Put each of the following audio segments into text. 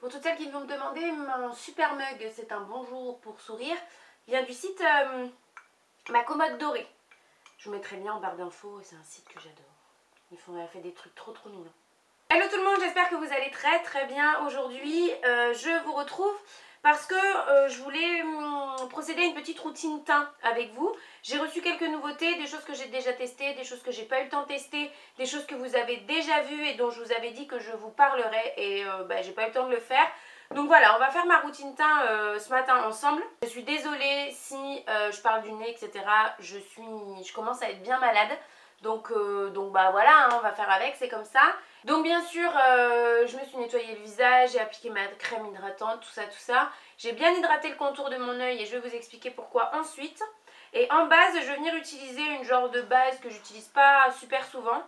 Pour toutes celles qui vont me demander, mon super mug, c'est un bonjour pour sourire, vient du site Ma Commode Dorée. Je vous mettrai le lien en barre d'infos, c'est un site que j'adore. Ils font fait des trucs trop mignons. Hello tout le monde, j'espère que vous allez très bien. Aujourd'hui, je vous retrouve parce que je voulais procéder à une petite routine teint avec vous. J'ai reçu quelques nouveautés, des choses que j'ai déjà testées, des choses que j'ai pas eu le temps de tester, des choses que vous avez déjà vues et dont je vous avais dit que je vous parlerai et j'ai pas eu le temps de le faire. Donc voilà, on va faire ma routine teint ce matin ensemble. Je suis désolée si je parle du nez, etc. Je commence à être bien malade. Donc bah voilà, hein, on va faire avec, c'est comme ça. Donc bien sûr, je me suis nettoyé le visage, j'ai appliqué ma crème hydratante, tout ça. J'ai bien hydraté le contour de mon œil et je vais vous expliquer pourquoi ensuite. Et en base, je vais venir utiliser une genre de base que j'utilise pas super souvent.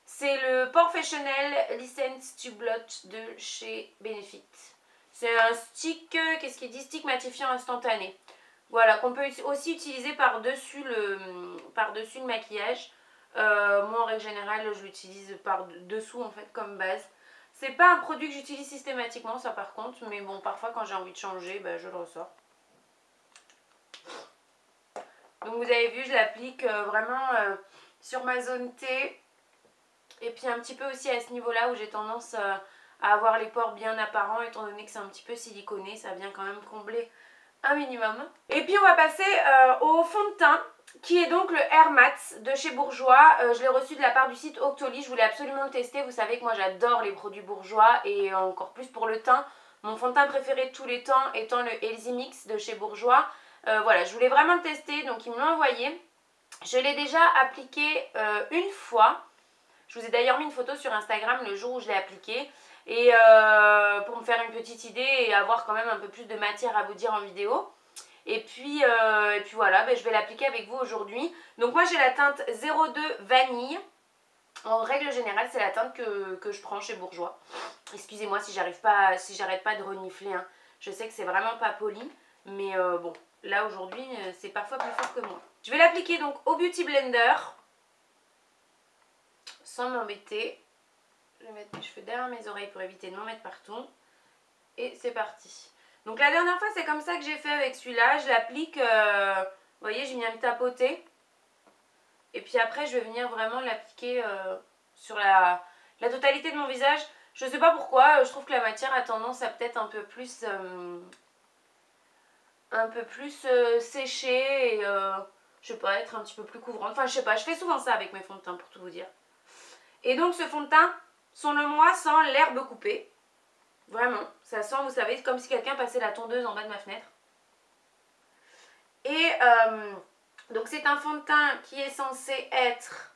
C'est le Porefessional License to Blot de chez Benefit. C'est un stick, qu'est-ce qu'il dit? Stick matifiant instantané. Voilà, qu'on peut aussi utiliser par-dessus le maquillage. Moi en règle générale je l'utilise par dessous en fait comme base. C'est pas un produit que j'utilise systématiquement ça par contre, mais bon parfois quand j'ai envie de changer je le ressors. Donc vous avez vu, je l'applique vraiment sur ma zone T et puis un petit peu aussi à ce niveau là où j'ai tendance à avoir les pores bien apparents étant donné que c'est un petit peu siliconé, ça vient quand même combler un minimum. Et puis on va passer au fond de teint qui est donc le Air Matte de chez Bourjois. Je l'ai reçu de la part du site Octoly, je voulais absolument le tester. Vous savez que moi j'adore les produits Bourjois et encore plus pour le teint. Mon fond de teint préféré de tous les temps étant le Healthy Mix de chez Bourjois. Voilà, je voulais vraiment le tester donc ils me l'ont envoyé. Je l'ai déjà appliqué une fois. Je vous ai d'ailleurs mis une photo sur Instagram le jour où je l'ai appliqué. Et pour me faire une petite idée et avoir quand même un peu plus de matière à vous dire en vidéo. Et puis voilà, je vais l'appliquer avec vous aujourd'hui. Donc moi j'ai la teinte 02 Vanille. En règle générale c'est la teinte que je prends chez Bourjois. Excusez-moi si j'arrête pas de renifler, hein. Je sais que c'est vraiment pas poli. Mais bon, là aujourd'hui c'est parfois plus fort que moi. Je vais l'appliquer donc au Beauty Blender. Sans m'embêter. Je vais mettre mes cheveux derrière mes oreilles pour éviter de m'en mettre partout. Et c'est parti. Donc la dernière fois c'est comme ça que j'ai fait avec celui-là. Je l'applique, vous voyez, je viens le tapoter. Et puis après je vais venir vraiment l'appliquer sur la totalité de mon visage. Je sais pas pourquoi, je trouve que la matière a tendance à peut-être un peu plus sécher et je sais pas, être un petit peu plus couvrante. Enfin je sais pas, je fais souvent ça avec mes fonds de teint pour tout vous dire. Et donc ce fond de teint, selon-moi, sent l'herbe coupée. Vraiment, ça sent, vous savez, comme si quelqu'un passait la tondeuse en bas de ma fenêtre. Et donc c'est un fond de teint qui est censé être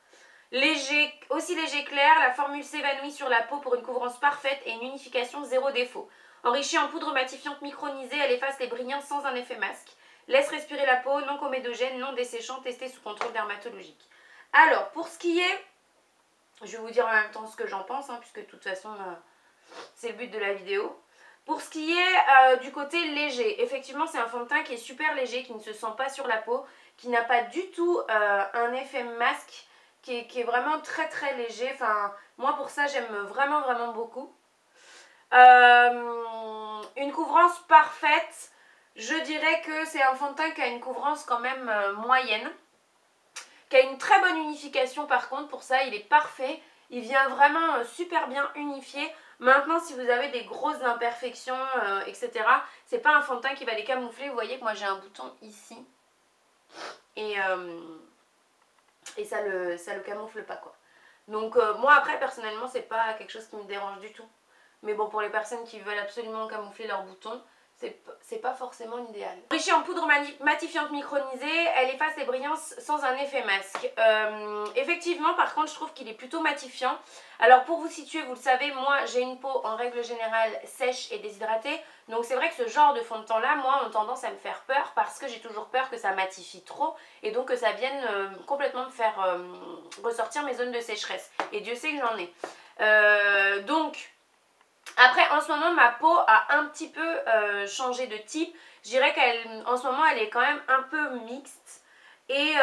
léger, aussi léger clair. La formule s'évanouit sur la peau pour une couvrance parfaite et une unification zéro défaut. Enrichie en poudre matifiante micronisée, elle efface les brillants sans un effet masque. Laisse respirer la peau, non comédogène, non desséchant, testé sous contrôle dermatologique. Alors, pour ce qui est, je vais vous dire en même temps ce que j'en pense, hein, puisque de toute façon... c'est le but de la vidéo. Pour ce qui est du côté léger, effectivement c'est un fond de teint qui est super léger, qui ne se sent pas sur la peau, qui n'a pas du tout un effet masque, qui est vraiment très léger. Enfin, moi pour ça j'aime vraiment beaucoup. Une couvrance parfaite, je dirais que c'est un fond de teint qui a une couvrance quand même moyenne, qui a une très bonne unification par contre, pour ça il est parfait. Il vient vraiment super bien unifié. Maintenant, si vous avez des grosses imperfections, etc., c'est pas un fond de teint qui va les camoufler. Vous voyez que moi j'ai un bouton ici. Et ça le camoufle pas, quoi. Donc moi après, personnellement, c'est pas quelque chose qui me dérange du tout. Mais bon, pour les personnes qui veulent absolument camoufler leur bouton, c'est pas forcément l'idéal. Enrichie en poudre matifiante micronisée, elle efface les brillances sans un effet masque. Effectivement, par contre, je trouve qu'il est plutôt matifiant. Alors pour vous situer, vous le savez, moi j'ai une peau en règle générale sèche et déshydratée. Donc c'est vrai que ce genre de fond de teint là, moi, ont tendance à me faire peur parce que j'ai toujours peur que ça matifie trop et donc que ça vienne complètement me faire ressortir mes zones de sécheresse. Et Dieu sait que j'en ai. Donc... Après, en ce moment, ma peau a un petit peu changé de type. Je dirais qu'en ce moment, elle est quand même un peu mixte. Et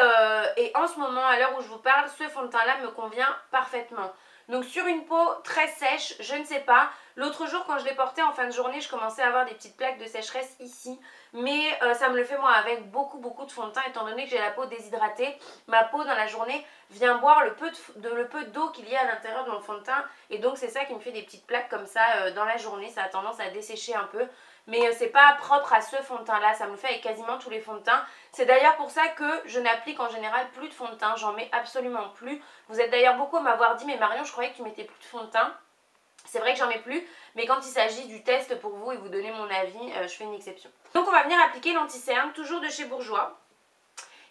en ce moment, à l'heure où je vous parle, ce fond de teint-là me convient parfaitement. Donc sur une peau très sèche, je ne sais pas. L'autre jour quand je l'ai porté en fin de journée, je commençais à avoir des petites plaques de sécheresse ici. Mais ça me le fait moi avec beaucoup de fond de teint étant donné que j'ai la peau déshydratée. Ma peau dans la journée vient boire le peu d'eau qu'il y a à l'intérieur de mon fond de teint. Et donc c'est ça qui me fait des petites plaques comme ça dans la journée. Ça a tendance à dessécher un peu. Mais c'est pas propre à ce fond de teint là, ça me le fait avec quasiment tous les fonds de teint. C'est d'ailleurs pour ça que je n'applique en général plus de fond de teint, j'en mets absolument plus. Vous êtes d'ailleurs beaucoup à m'avoir dit, mais Marion, je croyais que tu mettais plus de fond de teint. C'est vrai que j'en mets plus, mais quand il s'agit du test pour vous et vous donner mon avis, je fais une exception. Donc on va venir appliquer l'anti-cerne, toujours de chez Bourjois,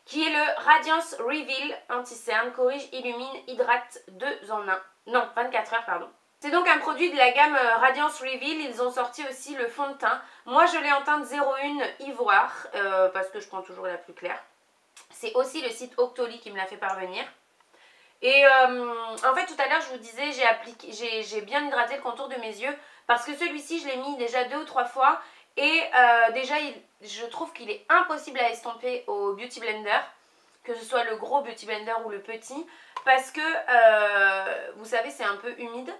qui est le Radiance Reveal Anti-Cerne, corrige, illumine, hydrate 2 en 1. Non, 24 heures, pardon. C'est donc un produit de la gamme Radiance Reveal, ils ont sorti aussi le fond de teint. Moi je l'ai en teinte 01 ivoire, parce que je prends toujours la plus claire. C'est aussi le site Octoly qui me l'a fait parvenir. Et en fait tout à l'heure je vous disais j'ai bien hydraté le contour de mes yeux parce que celui-ci je l'ai mis déjà 2 ou 3 fois et déjà je trouve qu'il est impossible à estomper au Beauty Blender, que ce soit le gros Beauty Blender ou le petit, parce que vous savez c'est un peu humide.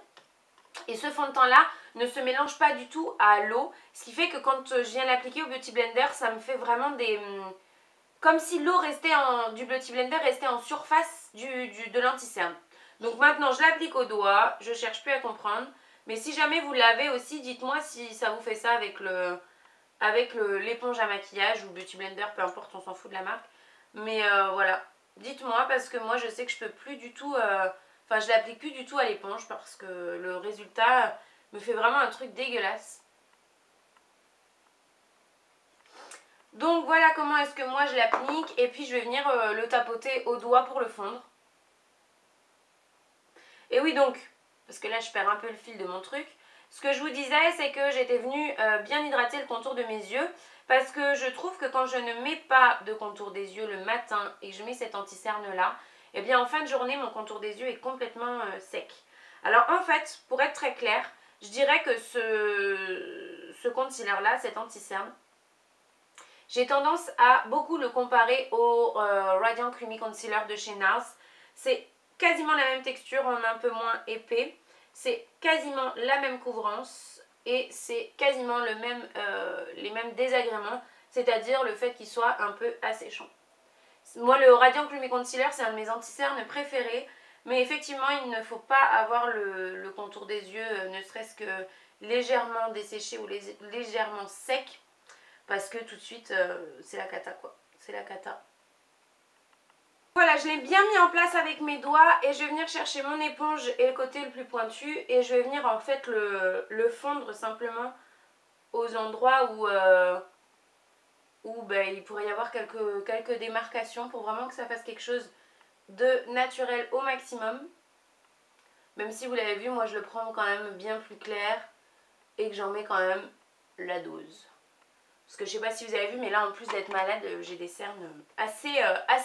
Et ce fond de teint là ne se mélange pas du tout à l'eau, ce qui fait que quand je viens l'appliquer au Beauty Blender, ça me fait vraiment des... comme si l'eau du Beauty Blender restait en surface de l'anti-cerne. Donc maintenant je l'applique au doigt, je cherche plus à comprendre. Mais si jamais vous l'avez aussi, dites-moi si ça vous fait ça avec l'éponge à maquillage ou Beauty Blender, peu importe, on s'en fout de la marque. Mais voilà, dites-moi parce que moi je sais que je peux plus du tout... Enfin, je l'applique plus du tout à l'éponge parce que le résultat me fait vraiment un truc dégueulasse. Donc voilà comment est-ce que moi je l'applique. Et puis je vais venir le tapoter au doigt pour le fondre. Et oui donc, parce que là je perds un peu le fil de mon truc. Ce que je vous disais c'est que j'étais venue bien hydrater le contour de mes yeux. Parce que je trouve que quand je ne mets pas de contour des yeux le matin et que je mets cet anti-cerne là, et bien en fin de journée mon contour des yeux est complètement sec. Alors en fait, pour être très clair, je dirais que ce concealer là, cet anti-cerne, j'ai tendance à beaucoup le comparer au Radiant Creamy Concealer de chez NARS. C'est quasiment la même texture, en un peu moins épais. C'est quasiment la même couvrance et c'est quasiment les mêmes désagréments, c'est-à-dire le fait qu'il soit un peu asséchant. Moi le Radiant Creamy Concealer c'est un de mes anti-cernes préférés, mais effectivement il ne faut pas avoir le contour des yeux ne serait-ce que légèrement desséché ou légèrement sec, parce que tout de suite c'est la cata quoi, c'est la cata. Voilà, je l'ai bien mis en place avec mes doigts et je vais venir chercher mon éponge et le côté le plus pointu et je vais venir en fait le fondre simplement aux endroits où ben, il pourrait y avoir quelques démarcations pour vraiment que ça fasse quelque chose de naturel au maximum. Même si vous l'avez vu, moi je le prends quand même bien plus clair et que j'en mets quand même la dose. Parce que je sais pas si vous avez vu, mais là en plus d'être malade, j'ai des cernes assez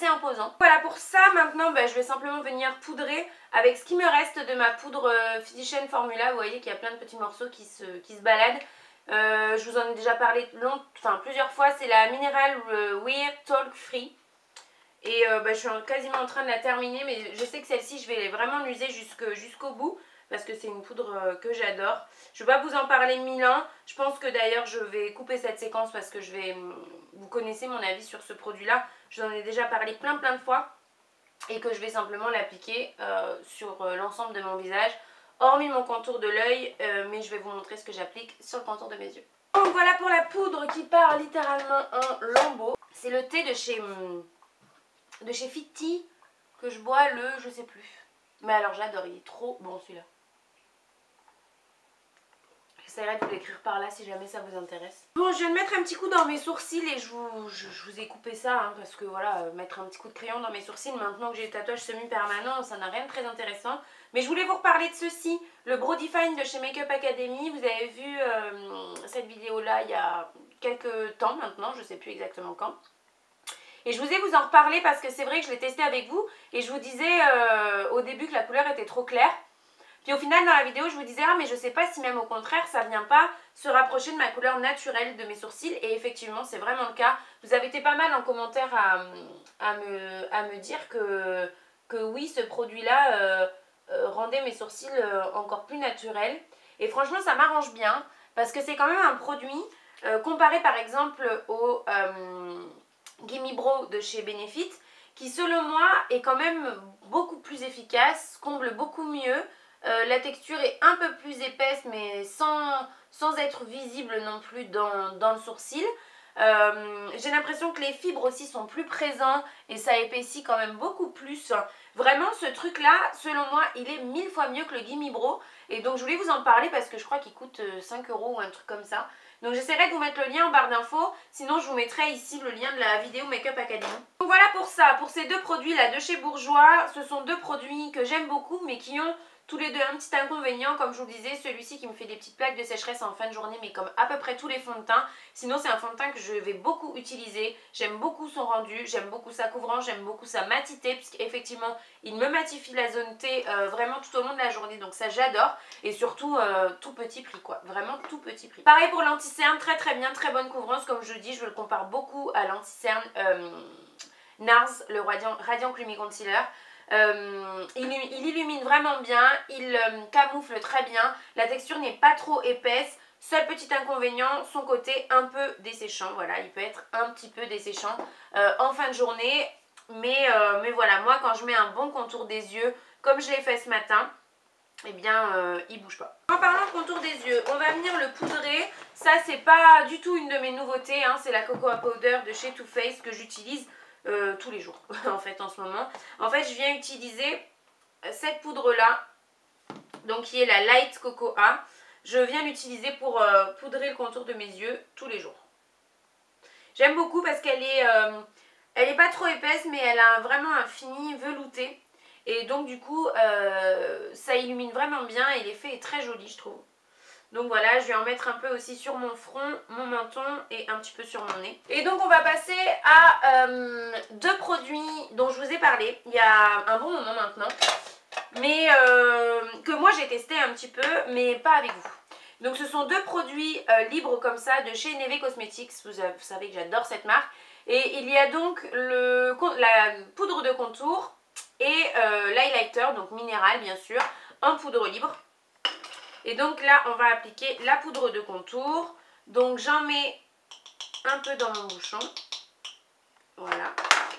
imposants. Voilà, pour ça maintenant je vais simplement venir poudrer avec ce qui me reste de ma poudre Physician Formula. Vous voyez qu'il y a plein de petits morceaux qui se baladent. Je vous en ai déjà parlé plusieurs fois, c'est la Mineral Wear Talc Free. Et je suis quasiment en train de la terminer, mais je sais que celle-ci je vais vraiment l'user jusqu'au bout. Parce que c'est une poudre que j'adore. Je ne vais pas vous en parler 1000 ans. Je pense que d'ailleurs je vais couper cette séquence parce que vous connaissez mon avis sur ce produit-là. Je vous en ai déjà parlé plein de fois. Et que je vais simplement l'appliquer sur l'ensemble de mon visage. Hormis mon contour de l'œil, mais je vais vous montrer ce que j'applique sur le contour de mes yeux. Donc voilà pour la poudre qui part littéralement en lambeaux. C'est le thé de chez Fiti que je bois je sais plus. Mais alors j'adore, il est trop bon celui-là. J'essaierai de vous l'écrire par là si jamais ça vous intéresse. Bon, je viens de mettre un petit coup dans mes sourcils et je vous ai coupé ça hein, parce que voilà, mettre un petit coup de crayon dans mes sourcils maintenant que j'ai le tatouage semi-permanent, ça n'a rien de très intéressant. Mais je voulais vous reparler de ceci, le Brow Define de chez Makeup Academy. Vous avez vu cette vidéo là il y a quelques temps maintenant, je sais plus exactement quand. Et je vous ai vous en reparler parce que c'est vrai que je l'ai testé avec vous et je vous disais au début que la couleur était trop claire. Puis au final dans la vidéo je vous disais ah mais je sais pas si même au contraire ça vient pas se rapprocher de ma couleur naturelle de mes sourcils, et effectivement c'est vraiment le cas. Vous avez été pas mal en commentaire à me dire que oui ce produit là rendait mes sourcils encore plus naturels. Et franchement ça m'arrange bien parce que c'est quand même un produit comparé par exemple au Gimme Brow de chez Benefit, qui selon moi est quand même beaucoup plus efficace, comble beaucoup mieux. La texture est un peu plus épaisse mais sans être visible non plus dans le sourcil. J'ai l'impression que les fibres aussi sont plus présentes et ça épaissit quand même beaucoup plus. Vraiment ce truc là selon moi il est 1000 fois mieux que le Gimme Brow. Et donc je voulais vous en parler parce que je crois qu'il coûte 5 € ou un truc comme ça. Donc j'essaierai de vous mettre le lien en barre d'infos. Sinon je vous mettrai ici le lien de la vidéo Make-up Academy. Donc voilà pour ça, pour ces deux produits là de chez Bourjois. Ce sont deux produits que j'aime beaucoup mais qui ont tous les deux un petit inconvénient, comme je vous le disais, celui-ci qui me fait des petites plaques de sécheresse en fin de journée, mais comme à peu près tous les fonds de teint. Sinon c'est un fond de teint que je vais beaucoup utiliser, j'aime beaucoup son rendu, j'aime beaucoup sa couvrance, j'aime beaucoup sa matité, puisqu'effectivement il me matifie la zone T vraiment tout au long de la journée, donc ça j'adore. Et surtout tout petit prix quoi, vraiment tout petit prix. Pareil pour l'anti-cerne, très très bien, très bonne couvrance, comme je dis, je le compare beaucoup à l'anti-cerne NARS, le Radiant Creamy Concealer. Il illumine vraiment bien, il camoufle très bien, la texture n'est pas trop épaisse. Seul petit inconvénient, son côté un peu desséchant, voilà, il peut être un petit peu desséchant en fin de journée. Mais voilà, moi quand je mets un bon contour des yeux, comme je l'ai fait ce matin, eh bien il bouge pas. En parlant de contour des yeux, on va venir le poudrer. Ça c'est pas du tout une de mes nouveautés, hein. C'est la Cocoa Powder de chez Too Faced que j'utilise tous les jours en fait en ce moment. En fait je viens utiliser cette poudre là, donc qui est la Light Cocoa. Je viens l'utiliser pour poudrer le contour de mes yeux tous les jours. J'aime beaucoup parce qu'elle est pas trop épaisse mais elle a vraiment un fini velouté. Et donc du coup ça illumine vraiment bien et l'effet est très joli je trouve. Donc voilà, je vais en mettre un peu aussi sur mon front, mon menton et un petit peu sur mon nez. Et donc on va passer à deux produits dont je vous ai parlé il y a un bon moment maintenant. Mais que moi j'ai testé un petit peu, mais pas avec vous. Donc ce sont deux produits libres comme ça de chez Neve Cosmetics. Vous savez que j'adore cette marque. Et il y a donc la poudre de contour et l'highlighter, donc minéral bien sûr, en poudre libre. Et donc là on va appliquer la poudre de contour. Donc j'en mets un peu dans mon bouchon. Voilà.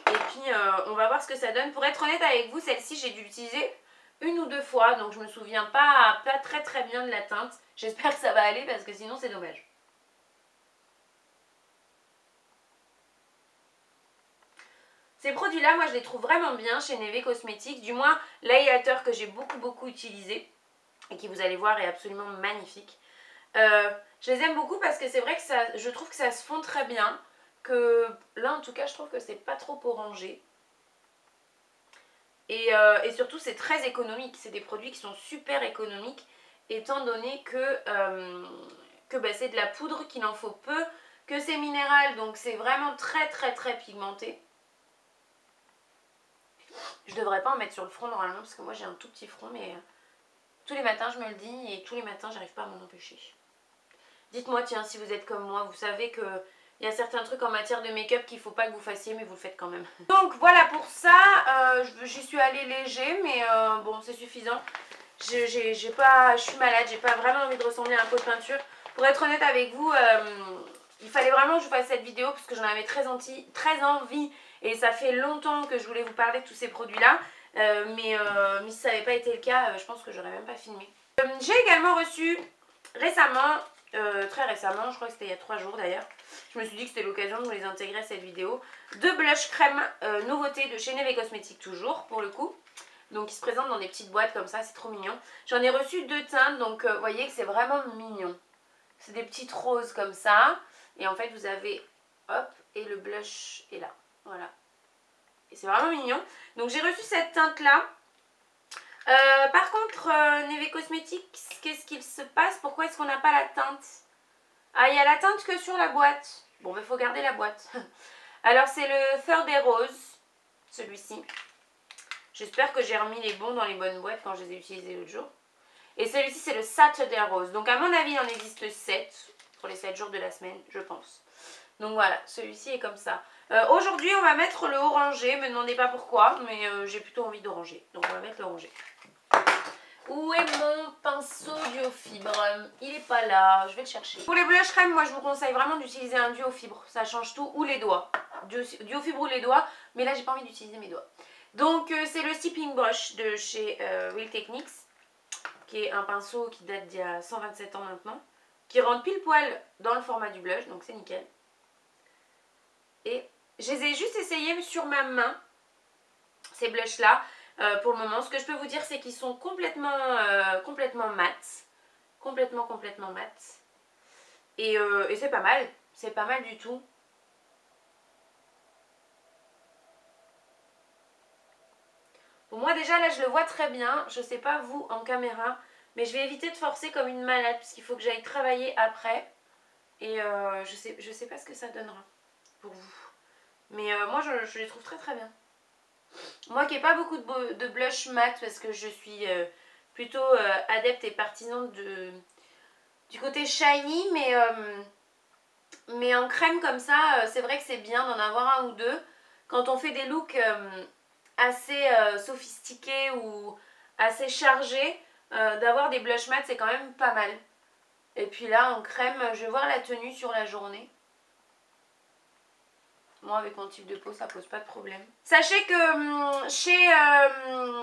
Et puis on va voir ce que ça donne. Pour être honnête avec vous, celle-ci j'ai dû l'utiliser une ou deux fois. Donc je me souviens pas très bien de la teinte. J'espère que ça va aller parce que sinon c'est dommage. Ces produits-là, moi je les trouve vraiment bien chez Neve Cosmetics. Du moins l'highlighter que j'ai beaucoup utilisé et qui, vous allez voir, est absolument magnifique. Je les aime beaucoup parce que c'est vrai que je trouve que ça se fond très bien. Que là en tout cas je trouve que c'est pas trop orangé. Et surtout c'est très économique. C'est des produits qui sont super économiques étant donné que c'est de la poudre, qu'il en faut peu, que c'est minéral, donc c'est vraiment très pigmenté. Je devrais pas en mettre sur le front normalement parce que moi j'ai un tout petit front, mais tous les matins je me le dis et tous les matins j'arrive pas à m'en empêcher. Dites-moi tiens si vous êtes comme moi, vous savez que il y a certains trucs en matière de make-up qu'il ne faut pas que vous fassiez mais vous le faites quand même. Donc voilà pour ça, j'y suis allée léger mais bon c'est suffisant. Je suis malade, j'ai pas vraiment envie de ressembler à un pot de peinture. Pour être honnête avec vous, il fallait vraiment que je fasse cette vidéo parce que j'en avais très envie et ça fait longtemps que je voulais vous parler de tous ces produits là. Mais si ça n'avait pas été le cas, je pense que j'aurais même pas filmé. J'ai également reçu récemment, très récemment, je crois que c'était il y a 3 jours d'ailleurs, je me suis dit que c'était l'occasion de vous les intégrer à cette vidéo, deux blush crème nouveautés de chez Neve Cosmetics toujours pour le coup. Donc ils se présentent dans des petites boîtes comme ça, c'est trop mignon. J'en ai reçu 2 teintes, donc vous voyez que c'est vraiment mignon. C'est des petites roses comme ça. Et en fait vous avez, hop, et le blush est là. Voilà. Et c'est vraiment mignon. Donc j'ai reçu cette teinte là. Par contre, Neve Cosmetics, qu'est-ce qu'il se passe? Pourquoi est-ce qu'on n'a pas la teinte? Ah, il y a la teinte que sur la boîte. Bon, il faut garder la boîte. Alors c'est le Third Day Rose, celui-ci. J'espère que j'ai remis les bons dans les bonnes boîtes quand je les ai utilisés l'autre jour. Et celui-ci c'est le Saturday Rose. Donc à mon avis il en existe 7 pour les 7 jours de la semaine, je pense. Donc voilà, celui-ci est comme ça. Aujourd'hui on va mettre le orangé, me demandez pas pourquoi, mais j'ai plutôt envie d'oranger. Donc on va mettre l'orangé. Où est mon pinceau duo fibre? Il est pas là, je vais le chercher. Pour les blush crème, moi je vous conseille vraiment d'utiliser un duo fibre. Ça change tout, ou les doigts. Duo fibre ou les doigts, mais là j'ai pas envie d'utiliser mes doigts. Donc c'est le Stippling Brush de chez Real Techniques, qui est un pinceau qui date d'il y a 127 ans maintenant, qui rentre pile poil dans le format du blush, donc c'est nickel. Et je les ai juste essayés sur ma main, ces blushs là. Pour le moment, ce que je peux vous dire, c'est qu'ils sont complètement mat. Complètement mat. Et c'est pas mal. C'est pas mal du tout. Pour moi, déjà, là, je le vois très bien. Je sais pas vous, en caméra. Mais je vais éviter de forcer comme une malade, parce qu'il faut que j'aille travailler après. Et je sais pas ce que ça donnera pour vous. Mais moi, je les trouve très bien. Moi qui n'ai pas beaucoup de blush mat parce que je suis plutôt adepte et partisan du côté shiny, mais en crème comme ça, c'est vrai que c'est bien d'en avoir un ou deux. Quand on fait des looks assez sophistiqués ou assez chargés, d'avoir des blush mat c'est quand même pas mal. Et puis là en crème, je vais voir la tenue sur la journée. Moi, avec mon type de peau, ça pose pas de problème. Sachez que chez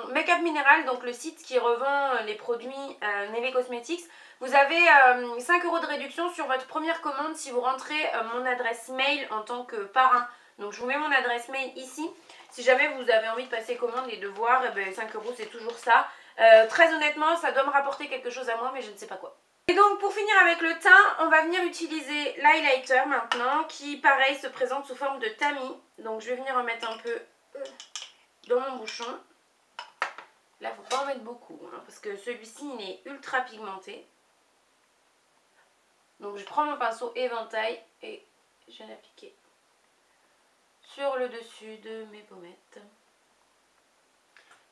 Makeup Mineral, donc le site qui revend les produits Neve Cosmetics, vous avez 5 € de réduction sur votre première commande si vous rentrez mon adresse mail en tant que parrain. Donc je vous mets mon adresse mail ici. Si jamais vous avez envie de passer commande et de voir, 5 € c'est toujours ça. Très honnêtement, ça doit me rapporter quelque chose à moi, mais je ne sais pas quoi. Et donc pour finir avec le teint, on va venir utiliser l'highlighter maintenant qui pareil se présente sous forme de tamis. Donc je vais venir en mettre un peu dans mon bouchon. Là faut pas en mettre beaucoup hein, parce que celui-ci il est ultra pigmenté. Donc je prends mon pinceau éventail et je viens l'appliquer sur le dessus de mes pommettes.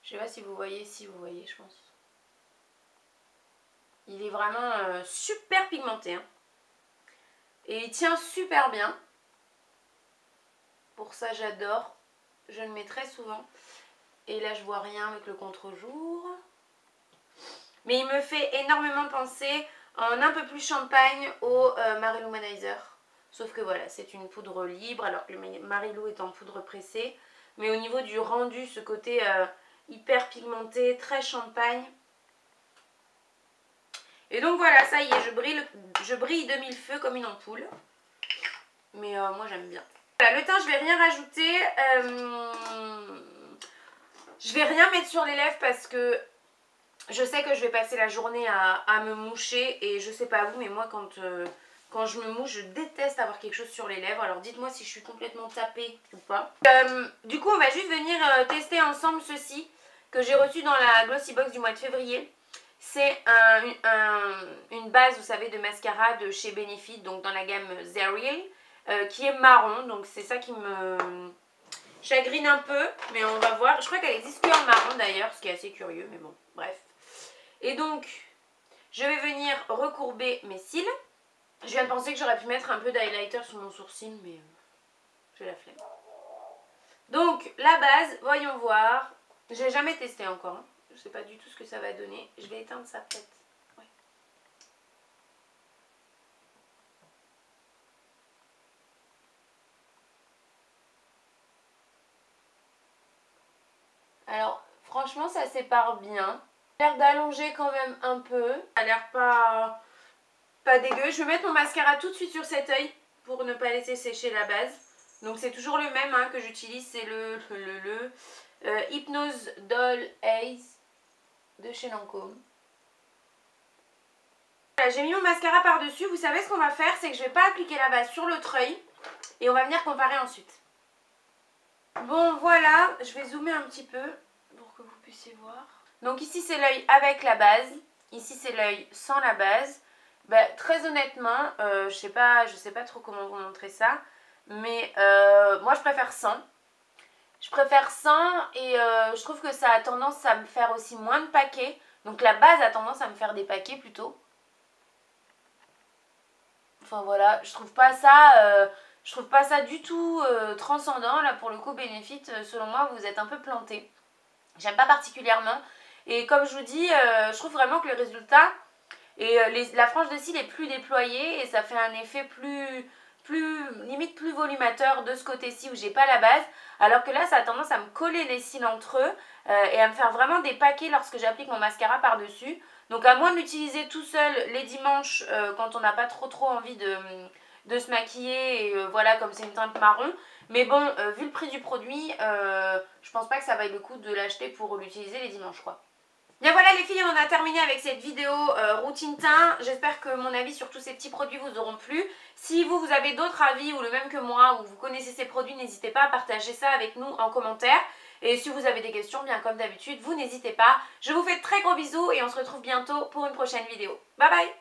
Je sais pas si vous voyez, je pense. Il est vraiment super pigmenté. Hein. Et il tient super bien. Pour ça, j'adore. Je le mets très souvent. Et là, je vois rien avec le contre-jour. Mais il me fait énormément penser en un peu plus champagne au Mary-Lou Manizer. Sauf que voilà, c'est une poudre libre alors que le Mary-Lou est en poudre pressée. Mais au niveau du rendu, ce côté hyper pigmenté, très champagne. Et donc voilà, ça y est, je brille de mille feux comme une ampoule. Mais moi j'aime bien. Voilà, le teint, je vais rien rajouter. Je vais rien mettre sur les lèvres parce que je sais que je vais passer la journée à me moucher. Et je sais pas vous, mais moi quand je me mouche, je déteste avoir quelque chose sur les lèvres. Alors dites-moi si je suis complètement tapée ou pas. Du coup, on va juste venir tester ensemble ceci que j'ai reçu dans la Glossy Box du mois de février. C'est une base, vous savez, de mascara de chez Benefit, donc dans la gamme Zerial, qui est marron. Donc c'est ça qui me chagrine un peu, mais on va voir. Je crois qu'elle existe que en marron d'ailleurs, ce qui est assez curieux, mais bon, bref. Et donc, je vais venir recourber mes cils. Je viens de penser que j'aurais pu mettre un peu d'highlighter sur mon sourcil, mais j'ai la flemme. Donc, la base, voyons voir. Je n'ai jamais testé encore, hein. Je sais pas du tout ce que ça va donner. Je vais éteindre ça peut-être. Ouais. Alors, franchement, ça sépare bien. Ça a l'air d'allonger quand même un peu. Ça a l'air pas dégueu. Je vais mettre mon mascara tout de suite sur cet œil pour ne pas laisser sécher la base. Donc, c'est toujours le même hein, que j'utilise. C'est le Hypnose Doll Haze de chez Lancôme. Voilà, j'ai mis mon mascara par dessus. Vous savez ce qu'on va faire, c'est que je vais pas appliquer la base sur l'autre œil et on va venir comparer ensuite. Bon voilà, je vais zoomer un petit peu pour que vous puissiez voir. Donc ici c'est l'œil avec la base, ici c'est l'œil sans la base. Bah, très honnêtement, je sais pas trop comment vous montrer ça, mais moi je préfère sans. Je préfère sans et je trouve que ça a tendance à me faire aussi moins de paquets. Donc la base a tendance à me faire des paquets plutôt. Enfin voilà, je trouve pas ça du tout transcendant. Là pour le coup Benefit, selon moi vous êtes un peu planté. J'aime pas particulièrement. Et comme je vous dis, je trouve vraiment que le résultat et la frange de cils est plus déployée et ça fait un effet limite plus volumateur de ce côté-ci où j'ai pas la base, alors que là ça a tendance à me coller les cils entre eux et à me faire vraiment des paquets lorsque j'applique mon mascara par dessus. Donc à moins de l'utiliser tout seul les dimanches quand on n'a pas trop envie de se maquiller et voilà, comme c'est une teinte marron. Mais bon, vu le prix du produit, je pense pas que ça vaille le coup de l'acheter pour l'utiliser les dimanches quoi. Bien voilà les filles, on en a terminé avec cette vidéo routine teint. J'espère que mon avis sur tous ces petits produits vous auront plu. Si vous avez d'autres avis ou le même que moi, ou vous connaissez ces produits, n'hésitez pas à partager ça avec nous en commentaire. Et si vous avez des questions, bien comme d'habitude, vous n'hésitez pas. Je vous fais de très gros bisous et on se retrouve bientôt pour une prochaine vidéo. Bye bye!